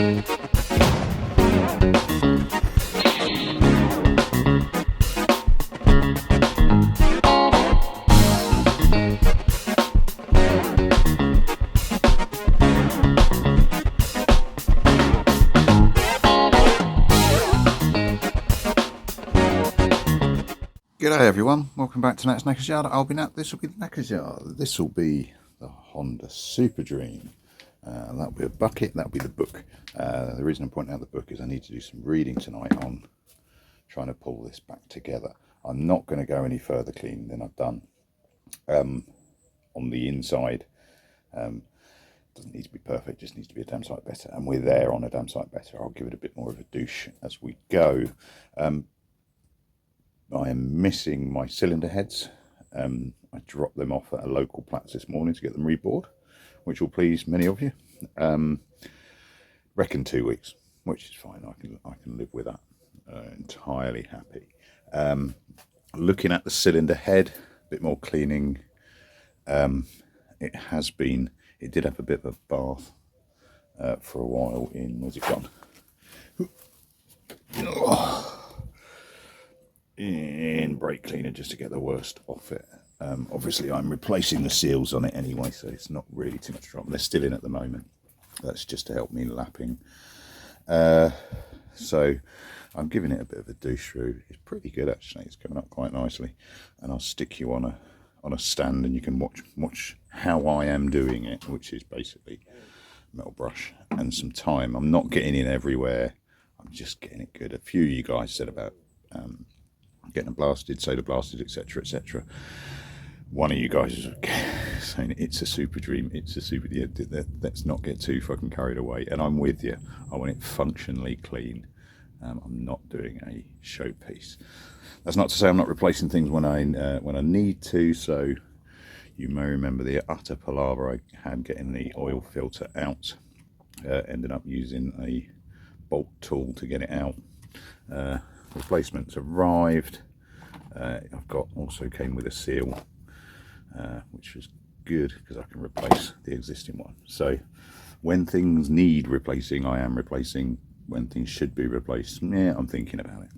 G'day everyone, welcome back to Nat's Knackers Yard. I'll be Nat, this will be the Knackers Yard. This will be the Honda Superdream. That'll be a bucket, that'll be the book. The reason I'm pointing out the book is I need to do some reading tonight on trying to pull this back together. I'm not going to go any further cleaning than I've done on the inside. Doesn't need to be perfect, just needs to be a damn sight better. And we're there on a damn sight better. I'll give it a bit more of a douche as we go. I am missing my cylinder heads. I dropped them off at a local Platts this morning to get them rebored, which will please many of you. Reckon 2 weeks, which is fine. I can live with that. Entirely happy. Looking at the cylinder head, a bit more cleaning. It did have a bit of a bath for a while in, where's it gone? In brake cleaner just to get the worst off it. Obviously I'm replacing the seals on it anyway, so it's not really too much trouble. They're still in at the moment. That's just to help me lapping. So I'm giving it a bit of a douche through. It's pretty good actually, it's coming up quite nicely. And I'll stick you on a stand and you can watch how I am doing it, which is basically metal brush and some time. I'm not getting in everywhere, I'm just getting it good. A few of you guys said about getting it blasted, soda blasted, etc, etc. One of you guys is saying it's a Superdream, it's a super. Yeah, let's not get too fucking carried away. And I'm with you. I want it functionally clean. I'm not doing a showpiece. That's not to say I'm not replacing things when I need to. So you may remember the utter palaver I had getting the oil filter out. Ended up using a bolt tool to get it out. Replacements arrived. I've got also came with a seal, which was good because I can replace the existing one. So when things need replacing, I am replacing. When things should be replaced, yeah, I'm thinking about it.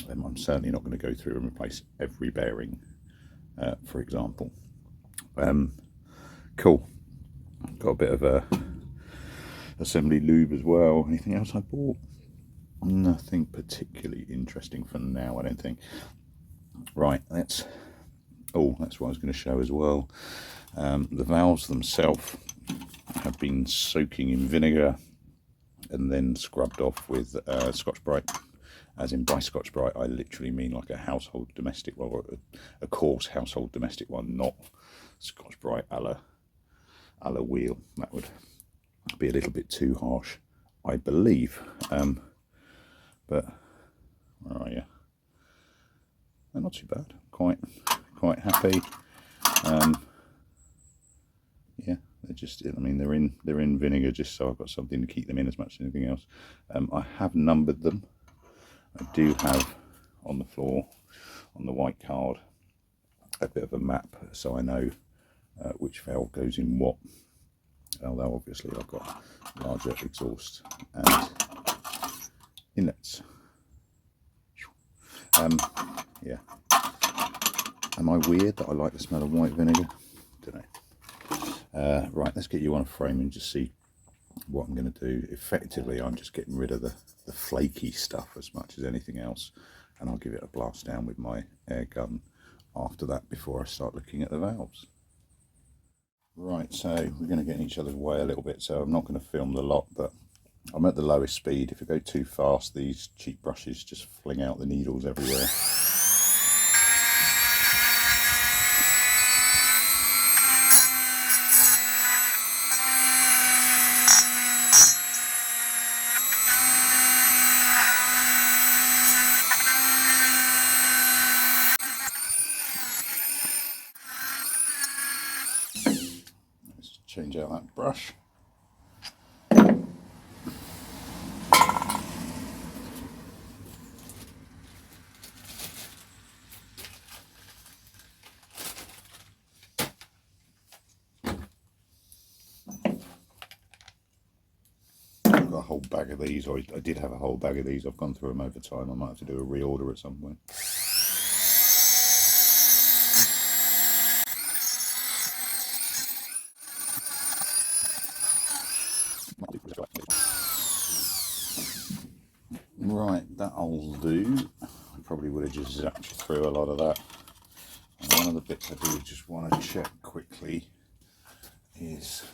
I'm certainly not going to go through and replace every bearing, for example. Cool. Got a bit of a assembly lube as well. Anything else I bought? Nothing particularly interesting for now, I don't think. Right, that's what I was going to show as well. The valves themselves have been soaking in vinegar and then scrubbed off with Scotch-Brite. As in, by Scotch-Brite I literally mean like a household domestic, well, a coarse household domestic one, not Scotch-Brite a la wheel. That would be a little bit too harsh, I believe. But where are you? They're not too bad. Quite happy. Yeah, they're just. I mean, they're in vinegar just so I've got something to keep them in as much as anything else. I have numbered them. I do have on the floor, on the white card, a bit of a map so I know which valve goes in what. Although obviously I've got larger exhaust and inlets. Yeah. Am I weird that I like the smell of white vinegar? Don't know. Right, let's get you on a frame and just see what I'm going to do. Effectively, I'm just getting rid of the flaky stuff as much as anything else, and I'll give it a blast down with my air gun after that before I start looking at the valves. Right, so we're going to get in each other's way a little bit, so I'm not going to film the lot, but I'm at the lowest speed. If I go too fast, these cheap brushes just fling out the needles everywhere. Let's change out that brush. I've got a whole bag of these, or I did have a whole bag of these. I've gone through them over time. I might have to do a reorder at some point. Right, that'll do. I probably would have just zapped you through a lot of that. And one of the bits I do just want to check quickly is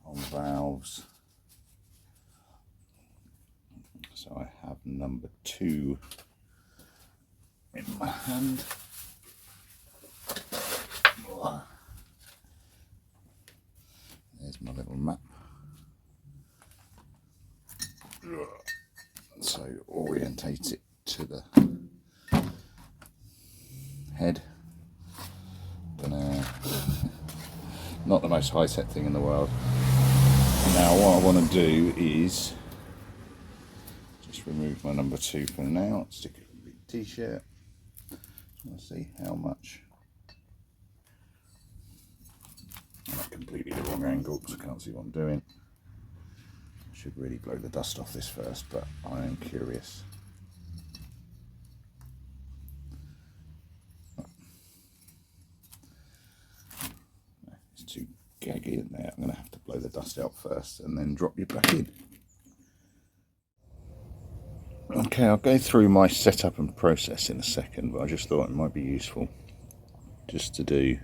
on valves. So I have number 2 in my hand. There's my little map. So orientate it to the head. Not the most high-tech thing in the world. Now what I want to do is just remove my number 2 for now, stick it in the t-shirt. Just want to see how much. I'm at completely the wrong angle because I can't see what I'm doing. I should really blow the dust off this first, but I am curious. It's too gaggy in there. I'm going to have to blow the dust out first and then drop you back in. Okay, I'll go through my setup and process in a second, but I just thought it might be useful just to do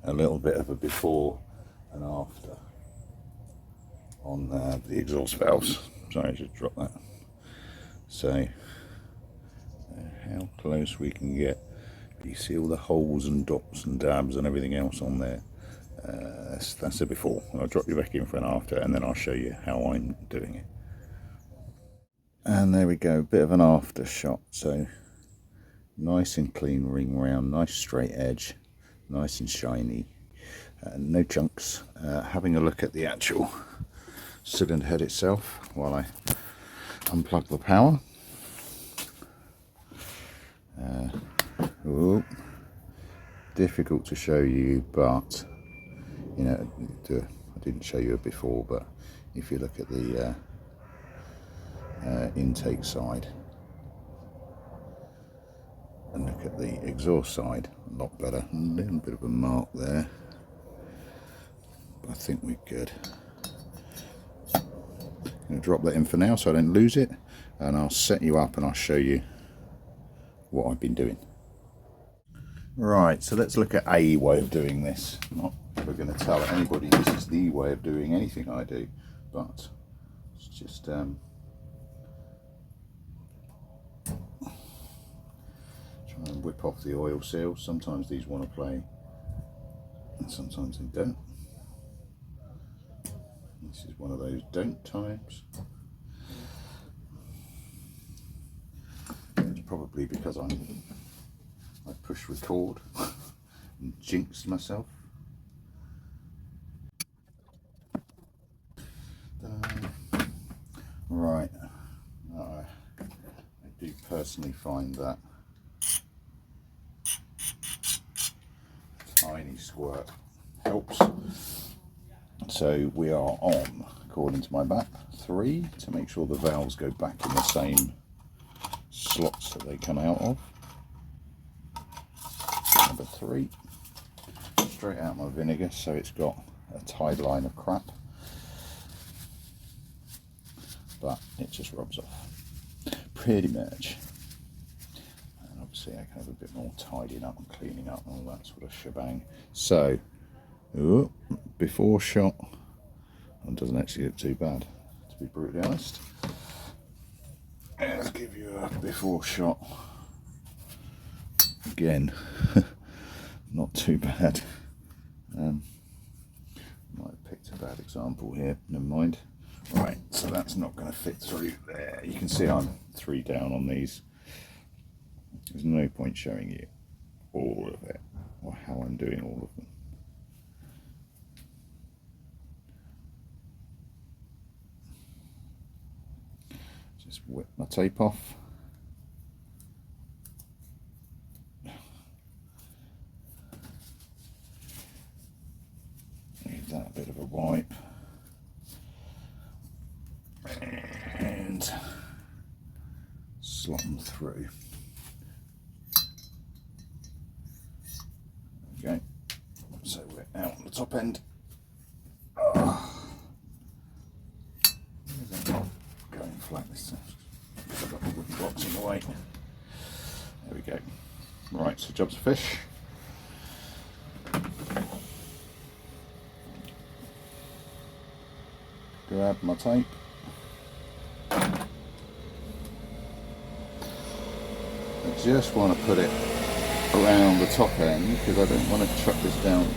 a little bit of a before and after on the exhaust valves. Sorry, I just dropped that. So how close we can get. You see all the holes and dots and dabs and everything else on there. That's a before. I'll drop you back in for an after, and then I'll show you how I'm doing it. And there we go, a bit of an after shot. So nice and clean ring round, nice straight edge, nice and shiny, no chunks. Having a look at the actual cylinder head itself while I unplug the power. Difficult to show you, but you know, I didn't show you it before, but if you look at the intake side and look at the exhaust side, a lot better. A little bit of a mark there, but I think we're good. I'm going to drop that in for now so I don't lose it, and I'll set you up and I'll show you what I've been doing. Right, so let's look at a way of doing this. Not we're going to tell anybody this is the way of doing anything I do, but it's just try and whip off the oil seal. Sometimes these want to play and sometimes they don't. This is one of those don't times. It's probably because I push record and jinxed myself. Right, I do personally find that a tiny squirt helps. So we are on, according to my map, 3 to make sure the valves go back in the same slots that they come out of. Number 3, straight out my vinegar so it's got a tight line of crap, but it just rubs off pretty much. And obviously I can have a bit more tidying up and cleaning up and all that sort of shebang. So before shot, it doesn't actually look too bad, to be brutally honest. Let's give you a before shot again. Not too bad. Might have picked a bad example here, never mind. Right, so that's not going to fit through there. You can see I'm 3 down on these. There's no point showing you all of it or how I'm doing all of them. Just whip my tape off. Give that a bit of a wipe. slot them through. Okay, so we're out on the top end. Going flat this time because I've got the wooden blocks in the way. There we go. Right, so job's a fish. Grab my tape. I just want to put it around the top end because I don't want to chuck this down.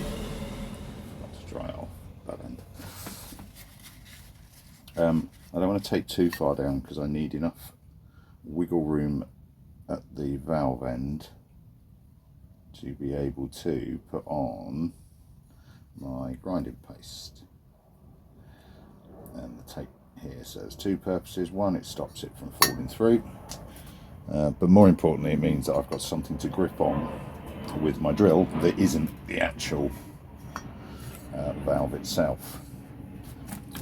Not to dry it off that end. I don't want to take too far down because I need enough wiggle room at the valve end to be able to put on my grinding paste. And the tape here serves two purposes. One, it stops it from falling through, but more importantly it means that I've got something to grip on with my drill that isn't the actual valve itself.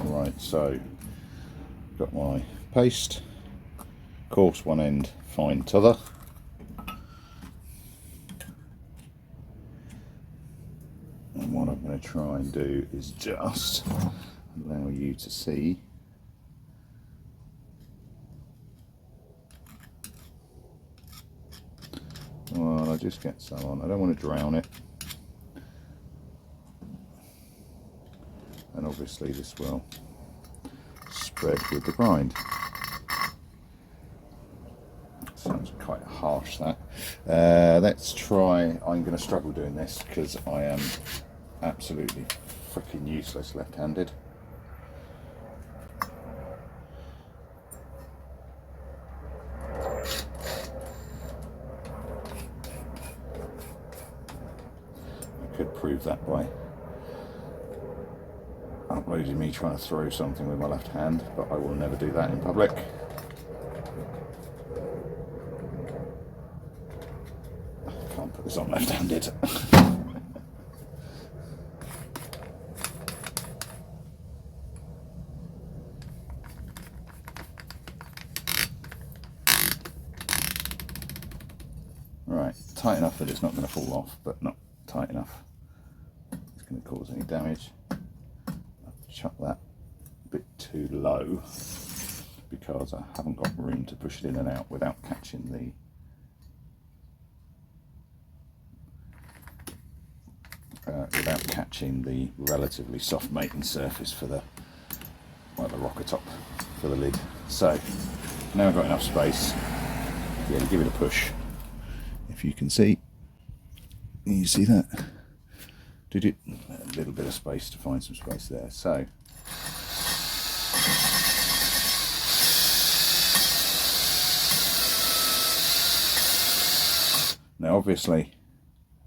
Alright, so got my paste, coarse one end, fine t'other. And what I'm going to try and do is just allow you to see well, I just get some on. I don't want to drown it, and obviously this will spread with the grind. Sounds quite harsh that. Let's try. I'm going to struggle doing this because I am absolutely freaking useless left-handed. I could prove that by uploading me trying to throw something with my left hand, but I will never do that in public. I can't put this on left-handed. Right, tight enough that it's not going to fall off, but not tight enough it's going to cause any damage. Chuck that a bit too low because I haven't got room to push it in and out without catching the relatively soft mating surface for the rocker top for the lid. So now I've got enough space. Yeah, to give it a push. If you can see, you see that? Did it? A little bit of space to find some space there. So now obviously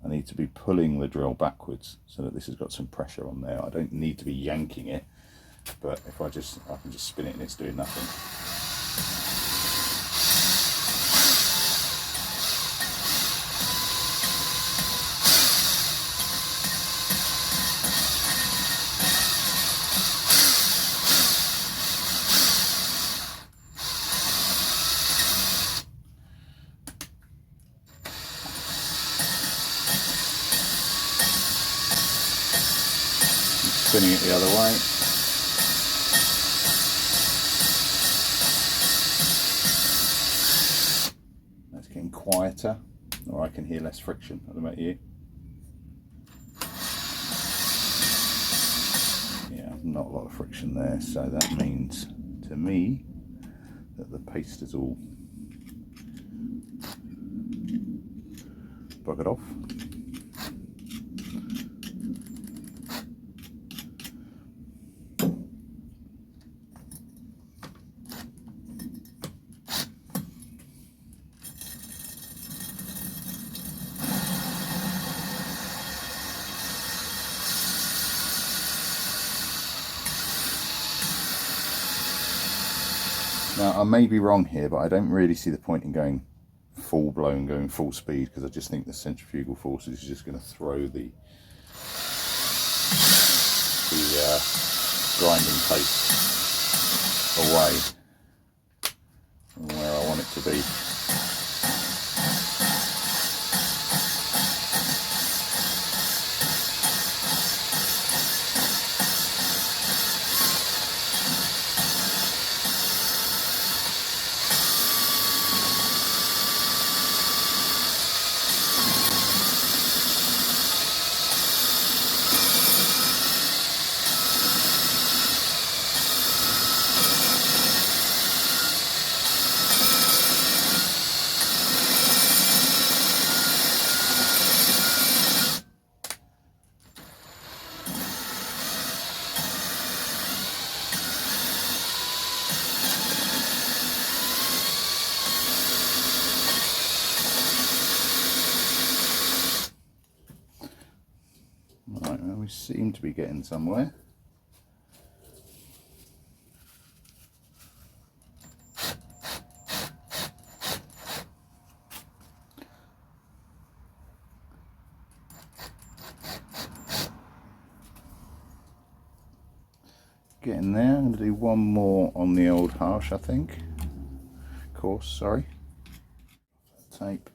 I need to be pulling the drill backwards so that this has got some pressure on there. I don't need to be yanking it, but if I can just spin it and it's doing nothing. Spinning it the other way. That's getting quieter, or I can hear less friction. I don't know about you. Yeah, not a lot of friction there, so that means to me that the paste is all buggered off. Now, I may be wrong here, but I don't really see the point in going full-blown, going full speed, because I just think the centrifugal forces is just going to throw the grinding paste away from where I want it to be. seem to be getting somewhere. Getting there. I'm going to do one more on the old harsh, I think. Course, sorry. Tape.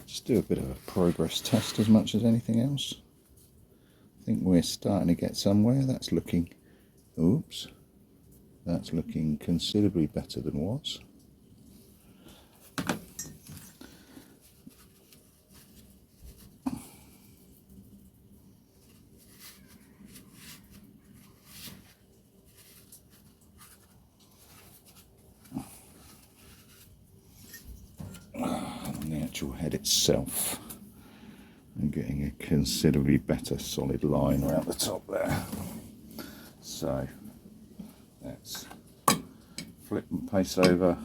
Just do a bit of a progress test as much as anything else. I think we're starting to get somewhere. That's looking, oops, that's looking considerably better than was. On the actual head itself, I'm getting a considerably better solid line around the top there. So let's flip and paste over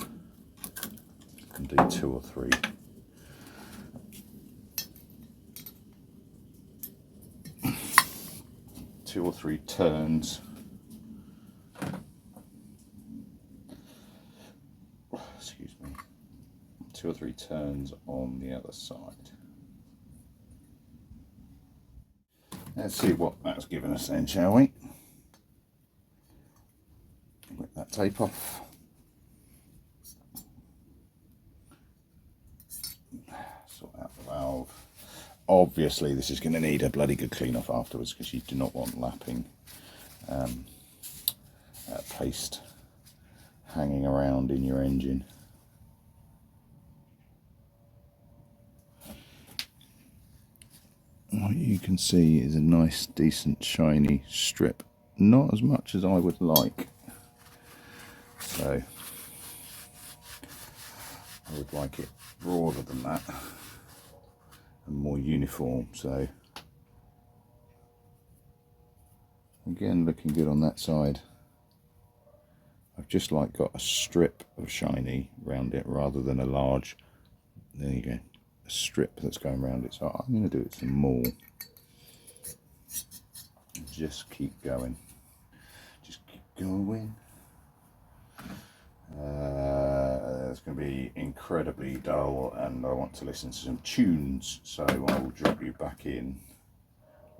and do 2 or 3. Two or three turns. Excuse me. 2 or 3 turns on the other side. Let's see what that's given us then, shall we? Whip that tape off. Sort out the valve. Obviously this is going to need a bloody good clean off afterwards, because you do not want lapping paste hanging around in your engine. What you can see is a nice decent shiny strip, not as much as I would like, so I would like it broader than that and more uniform. So again, looking good on that side. I've just like got a strip of shiny around it rather than a large, there you go, a strip that's going around it. So I'm going to do it some more. Just keep going. Just keep going. It's going to be incredibly dull and I want to listen to some tunes, so I will drop you back in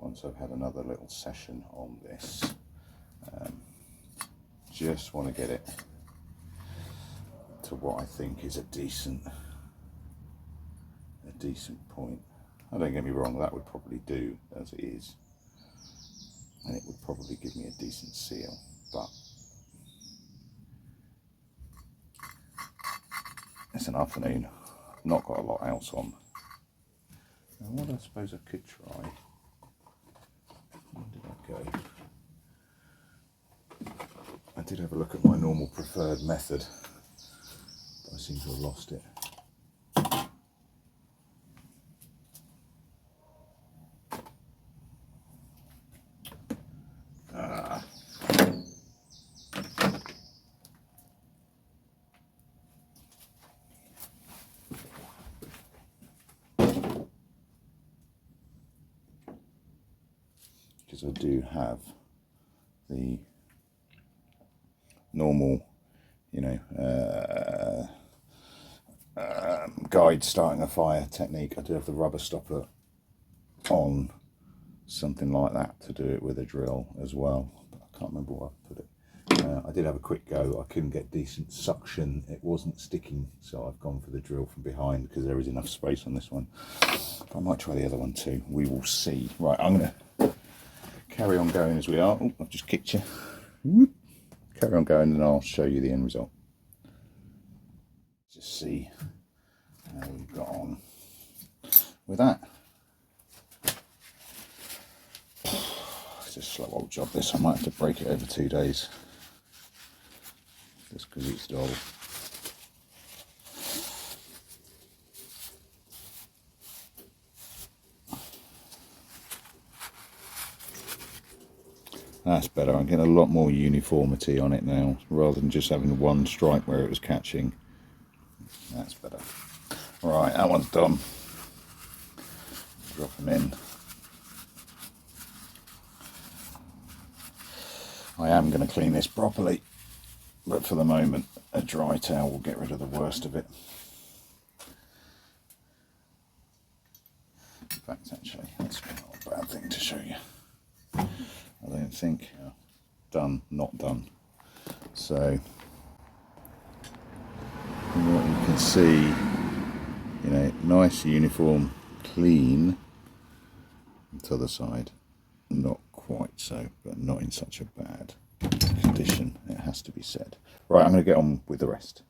once I've had another little session on this. Just want to get it to what I think is a decent point. Oh, don't get me wrong, that would probably do as it is, and it would probably give me a decent seal, but it's an afternoon, I've not got a lot else on. Now what I suppose I could try, where did I go? I did have a look at my normal preferred method, but I seem to have lost it. Because I do have the normal, guide starting a fire technique. I do have the rubber stopper on something like that to do it with a drill as well, but I can't remember where I put it. I did have a quick go. I couldn't get decent suction, it wasn't sticking, so I've gone for the drill from behind because there is enough space on this one. But I might try the other one too, we will see. Right, I'm going to carry on going as we are. Oh, I've just kicked you. Whoop. Carry on going and I'll show you the end result. Just see how we've got on with that. It's a slow old job this, I might have to break it over 2 days just because it's dull. That's better, I'm getting a lot more uniformity on it now, rather than just having one stripe where it was catching. That's better. Right, that one's done. Drop them in. I am going to clean this properly, but for the moment a dry towel will get rid of the worst of it. In fact, actually, that's not a bad thing to show you. I don't think. Done, not done. So what you can see, you know, nice, uniform, clean. To the other side, not quite so, but not in such a bad condition, it has to be said. Right, I'm going to get on with the rest.